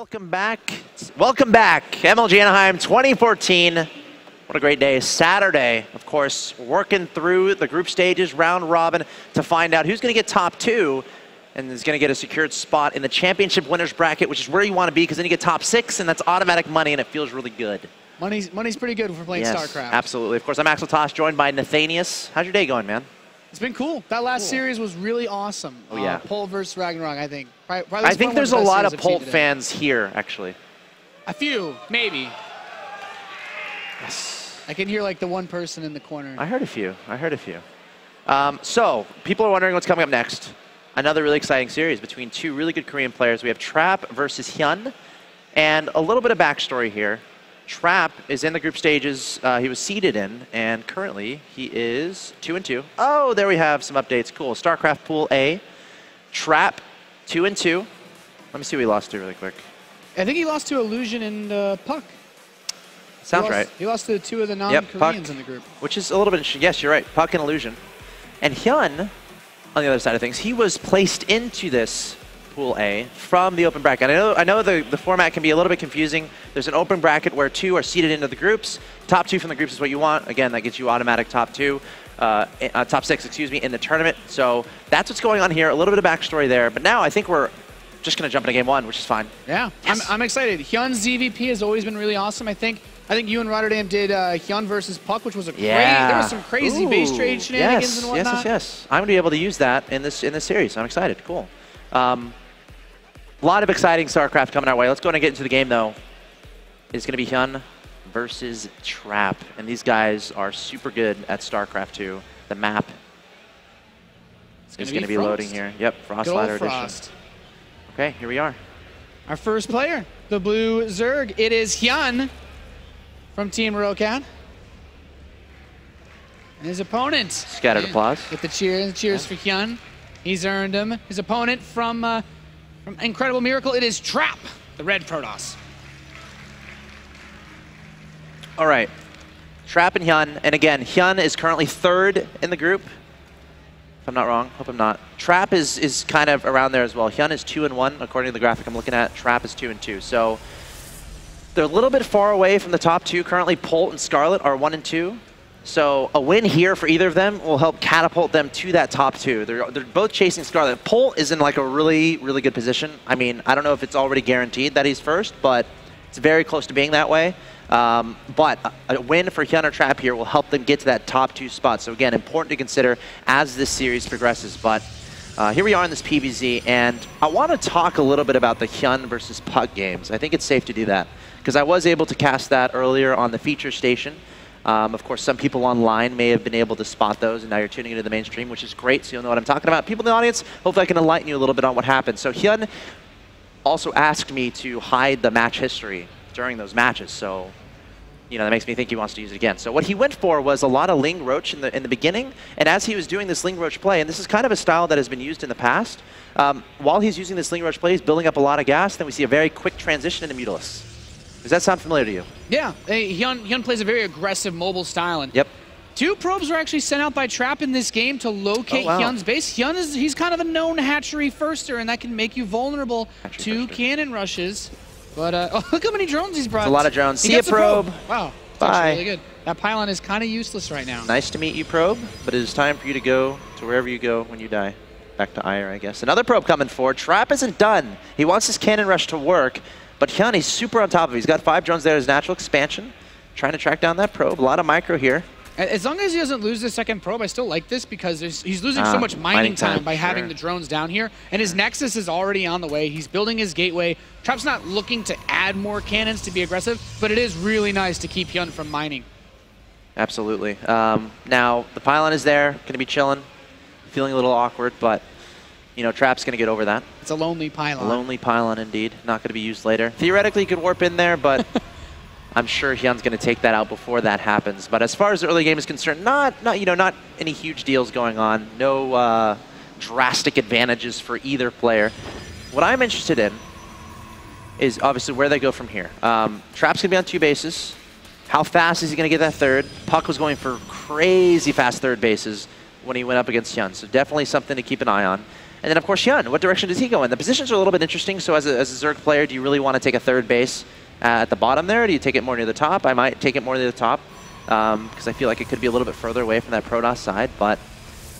Welcome back. Welcome back. MLG Anaheim 2014. What a great day. Saturday, of course, working through the group stages, round robin, to find out who's going to get top two and is going to get a secured spot in the championship winners bracket, which is where you want to be because then you get top six and that's automatic money and it feels really good. Money's pretty good for playing StarCraft. Absolutely. Of course, I'm Axel Tosh, joined by Nathanius. How's your day going, man? It's been cool. That last series was really awesome. Oh, yeah. Polt versus Ragnarok, I think. I think there's a lot of Polt fans here, actually. A few, maybe. Yes. I can hear like the one person in the corner. I heard a few. So, people are wondering what's coming up next. Another really exciting series between two really good Korean players. We have Trap versus Hyun. And a little bit of backstory here. Trap is in the group stages he was seeded in, and currently he is 2-2. Oh, there we have some updates. Cool. StarCraft Pool A. Trap 2-2. Let me see who he lost to really quick. I think he lost to Illusion and Puck. Sounds right. He lost to two of the non-Koreans in the group. Which is a little bit, yes, you're right. Puck and Illusion. And Hyun, on the other side of things, he was placed into this Pool A from the open bracket. I know the format can be a little bit confusing. There's an open bracket where two are seeded into the groups. Top two from the groups is what you want. Again, that gets you automatic top six, excuse me, in the tournament. So that's what's going on here. A little bit of backstory there. But now I think we're just going to jump into game one, which is fine. Yeah, yes. I'm excited. Hyun's ZVP has always been really awesome. I think you and Rotterdam did Hyun versus Puck, which was a great. There was some crazy base trade shenanigans and whatnot. Yes. I'm going to be able to use that in this series. I'm excited. Cool. A lot of exciting StarCraft coming our way. Let's go ahead and get into the game, though. It's going to be Hyun versus Trap. And these guys are super good at StarCraft 2. The map is going to be loading here. Yep, Frost Ladder Edition. Okay, here we are. Our first player, the blue Zerg. It is Hyun from Team Rokat. And his opponent. Scattered applause. With the cheers for Hyun. He's earned him. His opponent from Incredible Miracle, it is Trap, the red Protoss. All right, Trap and Hyun. And again, Hyun is currently third in the group. If I'm not wrong, hope I'm not. Trap is kind of around there as well. Hyun is 2-1, according to the graphic I'm looking at. Trap is 2-2. So they're a little bit far away from the top two. Currently, Polt and Scarlet are 1-2. So a win here for either of them will help catapult them to that top two. They're both chasing Scarlet. Polt is in like a really, really good position. I mean, I don't know if it's already guaranteed that he's first, but it's very close to being that way. But a win for Hyun or Trap here will help them get to that top two spot. So again, important to consider as this series progresses. But here we are in this PvZ, and I want to talk a little bit about the Hyun versus Puck games. I think it's safe to do that because I was able to cast that earlier on the feature station. Of course, some people online may have been able to spot those, and now you're tuning into the mainstream, which is great, so you'll know what I'm talking about. People in the audience, hopefully I can enlighten you a little bit on what happened. So Hyun also asked me to hide the match history during those matches, so that makes me think he wants to use it again. So what he went for was a lot of Ling Roach in the beginning, and as he was doing this Ling Roach play, and this is kind of a style that has been used in the past, while he's using this Ling Roach play, he's building up a lot of gas, then we see a very quick transition into Mutalisk. Does that sound familiar to you? Yeah, Hyun plays a very aggressive mobile style. And yep. Two probes were actually sent out by Trap in this game to locate Hyun's base. Hyun he's kind of a known hatchery firster, and that can make you vulnerable to cannon rushes. But oh, look how many drones he's brought. That's a lot of drones. See ya, probe. Wow, bye. Really good. That pylon is kind of useless right now. Nice to meet you, probe, but it is time for you to go to wherever you go when you die. Back to Ire, I guess. Another probe coming forward. Trap isn't done. He wants his cannon rush to work. But Hyun, he's super on top of it. He's got 5 drones there as natural expansion. Trying to track down that probe. A lot of micro here. As long as he doesn't lose the second probe, I still like this because he's losing so much mining time by having the drones down here. And his Nexus is already on the way. He's building his gateway. Trap's not looking to add more cannons to be aggressive, but it is really nice to keep Hyun from mining. Absolutely. Now, the pylon is there. Going to be chilling. Feeling a little awkward, but Trap's going to get over that. It's a lonely pylon. A lonely pylon, indeed. Not going to be used later. Theoretically, you could warp in there, but I'm sure Hyun's going to take that out before that happens. But as far as the early game is concerned, not any huge deals going on. No drastic advantages for either player. What I'm interested in is obviously where they go from here. Trap's going to be on 2 bases. How fast is he going to get that third? Puck was going for crazy fast third bases when he went up against Hyun, so definitely something to keep an eye on. And then, of course, Hyun, what direction does he go in? The positions are a little bit interesting, so as a Zerg player, do you really want to take a third base at the bottom there, or do you take it more near the top? I might take it more near the top, because I feel like it could be a little bit further away from that Protoss side, but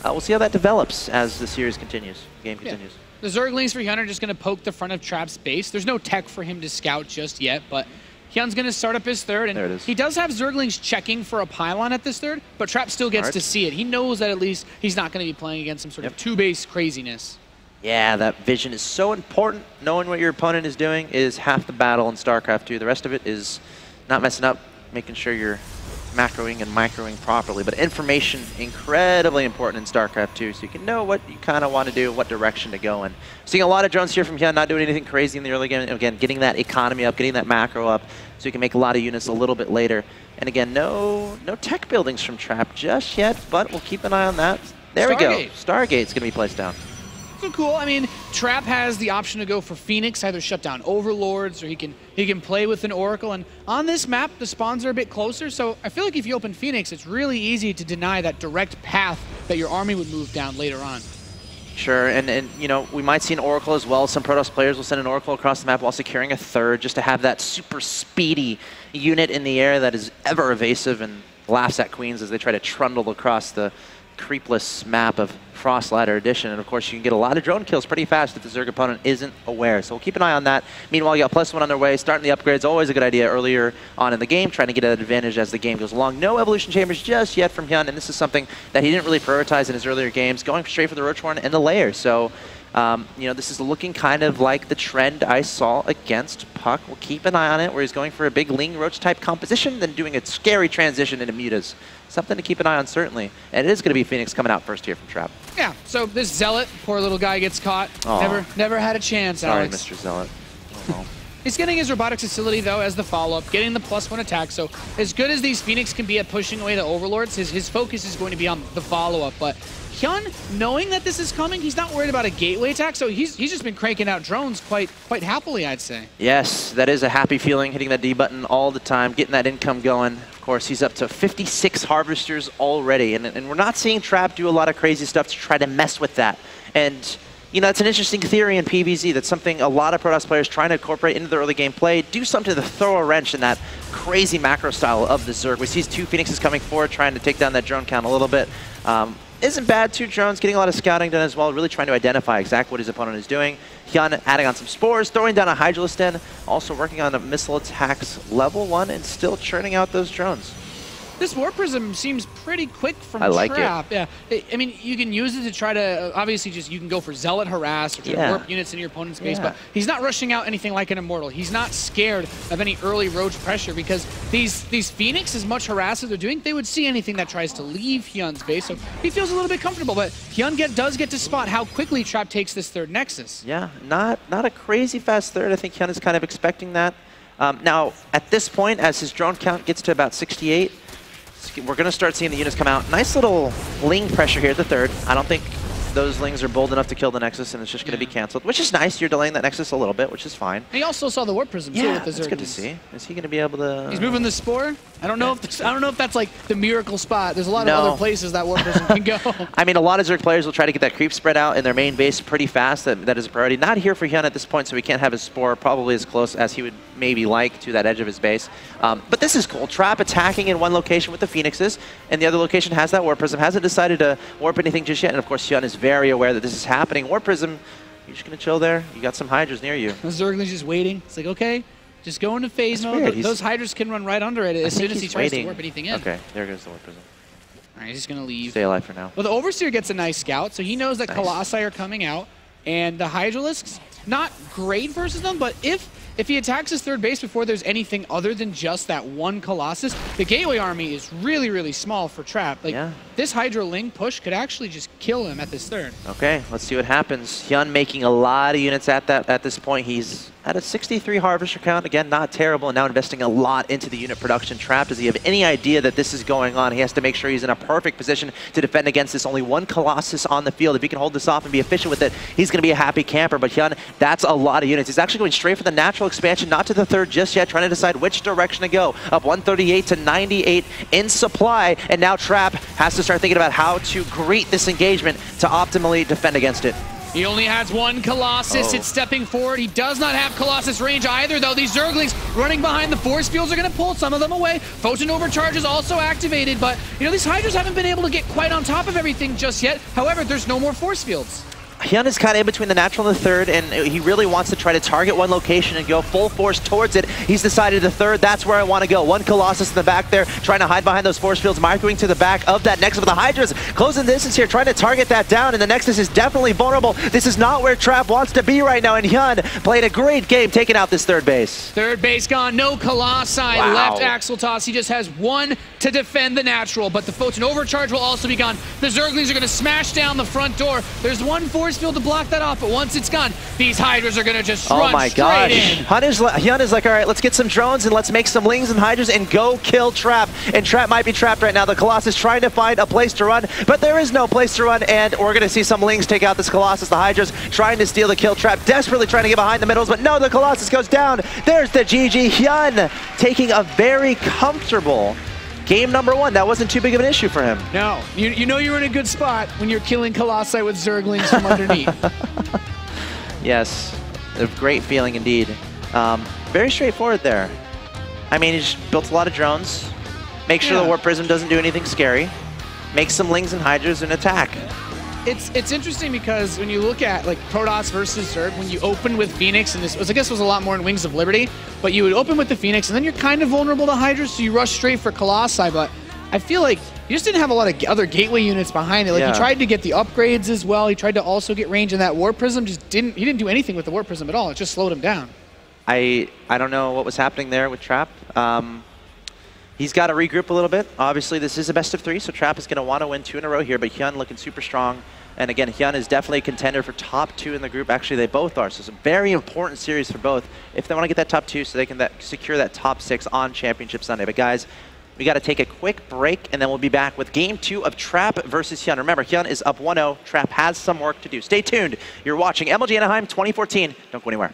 we'll see how that develops as the series continues, the game continues. The Zerglings for Hyun are just going to poke the front of Trap's base. There's no tech for him to scout just yet, but Hyun's going to start up his third, and he does have Zerglings checking for a pylon at this third, but Trap still gets to see it. He knows that at least he's not going to be playing against some sort of two-base craziness. Yeah, that vision is so important. Knowing what your opponent is doing is half the battle in StarCraft 2. The rest of it is not messing up, making sure you're macroing and microing properly. But information, incredibly important in StarCraft 2, so you can know what you kind of want to do, what direction to go in. Seeing a lot of drones here from Hyun, not doing anything crazy in the early game. Again, getting that economy up, getting that macro up, so you can make a lot of units a little bit later. And again, no tech buildings from Trap just yet, but we'll keep an eye on that. There we go. Stargate's going to be placed down. So cool. I mean, Trap has the option to go for Phoenix, either shut down Overlords, or he can play with an Oracle. And on this map, the spawns are a bit closer, so I feel like if you open Phoenix, it's really easy to deny that direct path that your army would move down later on. Sure, and you know, we might see an Oracle as well. Some Protoss players will send an Oracle across the map while securing a third, just to have that super speedy unit in the air that is ever evasive and laughs at Queens as they try to trundle across the creepless map of Frostladder Edition. And of course, you can get a lot of drone kills pretty fast if the Zerg opponent isn't aware. So we'll keep an eye on that. Meanwhile, you got +1 on their way. Starting the upgrades, always a good idea earlier on in the game, trying to get an advantage as the game goes along. No evolution chambers just yet from Hyun, and this is something that he didn't really prioritize in his earlier games, going straight for the Roachhorn and the Lair. So, you know, this is looking kind of like the trend I saw against Puck. We'll keep an eye on it, where he's going for a big Ling Roach type composition, then doing a scary transition into mutas. Something to keep an eye on, certainly. And it is going to be Phoenix coming out first here from Trap. Yeah, so this Zealot, poor little guy, gets caught. Never had a chance, Alex. Sorry, Mr. Zealot. Oh, He's getting his robotics facility, though, as the follow-up, getting the +1 attack. So as good as these Phoenix can be at pushing away the Overlords, his focus is going to be on the follow-up. But Hyun, knowing that this is coming, he's not worried about a gateway attack, so he's just been cranking out drones quite happily, I'd say. Yes, that is a happy feeling, hitting that D button all the time, getting that income going. Of course, he's up to 56 harvesters already, and we're not seeing Trap do a lot of crazy stuff to try to mess with that. And you know, it's an interesting theory in PvZ. That's something a lot of Protoss players trying to incorporate into the early game play. Do something to throw a wrench in that crazy macro style of the Zerg. We see 2 Phoenixes coming forward, trying to take down that drone count a little bit. Isn't bad, 2 drones, getting a lot of scouting done as well, really trying to identify exactly what his opponent is doing. Hyun adding on some spores, throwing down a Hydralisk Den, also working on the missile attacks level 1 and still churning out those drones. This Warp Prism seems pretty quick from Trap. Yeah, I mean, you can use it to try to, obviously, you can go for Zealot Harass or try to warp units in your opponent's base, but he's not rushing out anything like an Immortal. He's not scared of any early Roach pressure, because these Phoenix, as much harass as they're doing, they would see anything that tries to leave Hyun's base, so he feels a little bit comfortable, but Hyun does get to spot how quickly Trap takes this third Nexus. Yeah, not a crazy fast third. I think Hyun is kind of expecting that. Now, at this point, as his drone count gets to about 68, we're going to start seeing the units come out. Nice little Ling pressure here at the third. I don't think those Lings are bold enough to kill the Nexus, and it's just going to be canceled, which is nice. You're delaying that Nexus a little bit, which is fine. And he also saw the Warp Prism too with the Zerglings. That's good to see. Is he going to be able to? He's moving the Spore. I don't know if that's like the miracle spot. There's a lot of other places that Warp Prism can go. I mean, a lot of Zerg players will try to get that creep spread out in their main base pretty fast. That is a priority. Not here for Hyun at this point, so he can't have his Spore probably as close as he would maybe like to that edge of his base. But this is cool. Trap attacking in one location with the Phoenixes, and the other location has that Warp Prism. Hasn't decided to warp anything just yet, and of course Hyun is very aware that this is happening. Warp Prism, you're just going to chill there. You got some Hydras near you. The Zergling's just waiting. It's like, okay, just go into phase mode. Those Hydras can run right under it as soon as he tries to warp anything in. Okay, there goes the Warp Prism. All right, he's just going to leave. Stay alive for now. Well, the Overseer gets a nice scout, so he knows that Colossi are coming out, and the Hydralisks, not great versus them, but if he attacks his third base before there's anything other than just that one Colossus, the Gateway army is really, really small for Trap. Like, this Hydra Ling push could actually just kill him at this third. Okay, let's see what happens. Hyun making a lot of units at this point. He's at a 63 harvester count. Again, not terrible, and now investing a lot into the unit production. Trap, does he have any idea that this is going on? He has to make sure he's in a perfect position to defend against this. Only one Colossus on the field. If he can hold this off and be efficient with it, he's going to be a happy camper. But Hyun, that's a lot of units. He's actually going straight for the natural expansion, not to the third just yet, trying to decide which direction to go. Up 138 to 98 in supply, and now Trap has to start thinking about how to greet this engagement to optimally defend against it. He only has one Colossus. It's stepping forward. He does not have Colossus range either, though. These Zerglings running behind the force fields are going to pull some of them away. Photon Overcharge is also activated, but, you know, these Hydras haven't been able to get quite on top of everything just yet. However, there's no more force fields. Hyun is kind of in between the natural and the third, and he really wants to try to target one location and go full force towards it. He's decided the third, that's where I want to go. One Colossus in the back there, trying to hide behind those force fields, microing to the back of that Nexus. But the Hydra's closing the distance here, trying to target that down, and the Nexus is definitely vulnerable. This is not where Trap wants to be right now, and Hyun played a great game taking out this third base. Third base gone, no Colossi left. Axel Toss, he just has one to defend the natural, but the Photon Overcharge will also be gone. The Zerglings are going to smash down the front door. There's one force field to block that off, but once it's gone, these Hydras are going to just run straight in. Hyun is like, all right, let's get some drones and let's make some Lings and Hydras and go kill Trap. And Trap might be trapped right now. The Colossus trying to find a place to run, but there is no place to run, and we're going to see some Lings take out this Colossus. The Hydras trying to steal the kill. Trap desperately trying to get behind the middles, but no, the Colossus goes down. There's the GG. Hyun taking a very comfortable game number one. That wasn't too big of an issue for him. No, you know you're in a good spot when you're killing Colossi with Zerglings from underneath. Yes, a great feeling indeed. Very straightforward there. I mean, he just built a lot of drones. Make sure the Warp Prism doesn't do anything scary. Make some Lings and Hydras and attack. It's interesting because when you look at like Protoss versus Zerg, when you open with Phoenix, and this was, I guess was a lot more in Wings of Liberty, but you would open with the Phoenix and then you're kind of vulnerable to Hydras, so you rush straight for Colossi, but I feel like he just didn't have a lot of other gateway units behind it. Like he tried to get the upgrades as well. He tried to also get range, and that Warp Prism just didn't, he didn't do anything with the Warp Prism at all. It just slowed him down. I don't know what was happening there with Trap. He's got to regroup a little bit. Obviously, this is a best of three, so Trap is going to want to win 2 in a row here, but Hyun looking super strong. And again, Hyun is definitely a contender for top 2 in the group. Actually, they both are, so it's a very important series for both if they want to get that top 2 so they can secure that top 6 on Championship Sunday. But guys, we got to take a quick break, and then we'll be back with Game 2 of Trap versus Hyun. Remember, Hyun is up 1-0. Trap has some work to do. Stay tuned. You're watching MLG Anaheim 2014. Don't go anywhere.